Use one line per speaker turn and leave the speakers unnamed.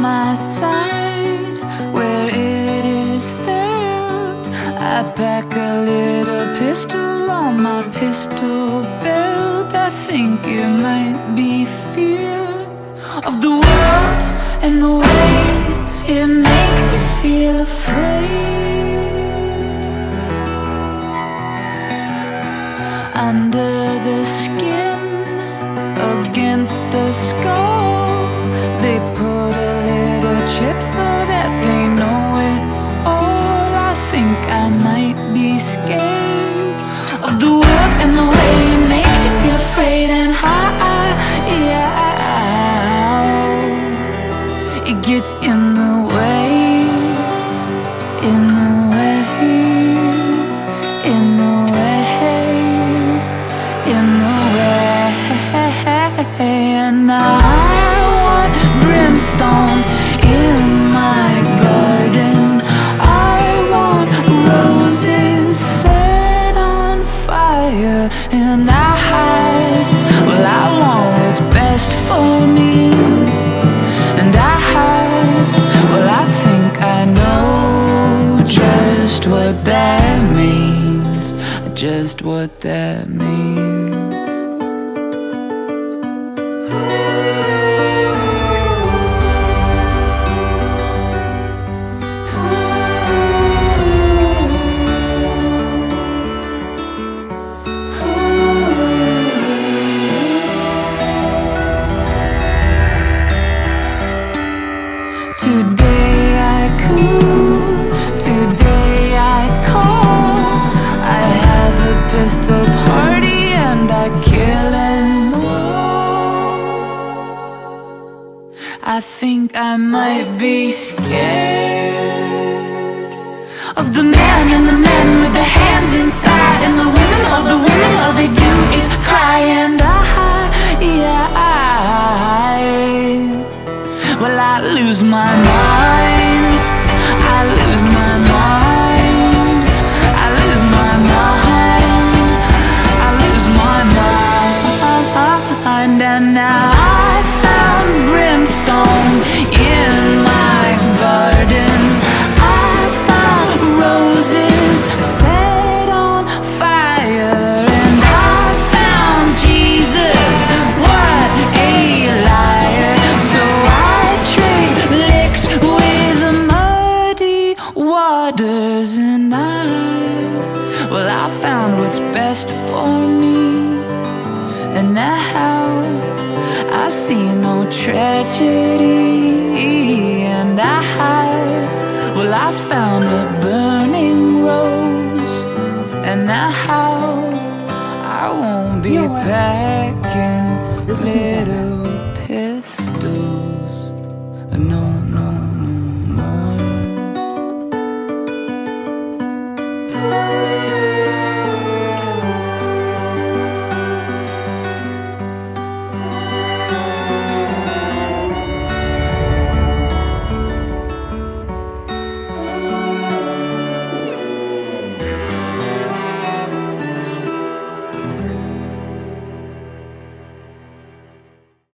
my side where it is felt. I pack a little pistol on my pistol belt. I think it might be fear of the world and the way it makes you feel afraid. Under the skin, against the skull, they put a little chip so that they know it all. I think I might be scared of the world and the way it makes you feel afraid and how it gets in the way, in the way, in the way, in the way. And I want brimstone in my garden. I want roses set on fire. And well, I want what's best for me. And well, I think I know just what that means, just what that means. Today I cool, today I call. I have a pistol party and I kill and all. I think I might be scared of the man and the men with the hands inside, and the women, all they do is cry. And well, I lose my mind, I lose my mind, I lose my mind, I lose my mind. And now I found brimstone in my garden. I found roses set on fire. And I found Jesus, what a liar. So I trade licks with the muddy waters. And well, I found what's best for me. And now I see no tragedy. And well, I found a burning rose. And now I won't be packing litter.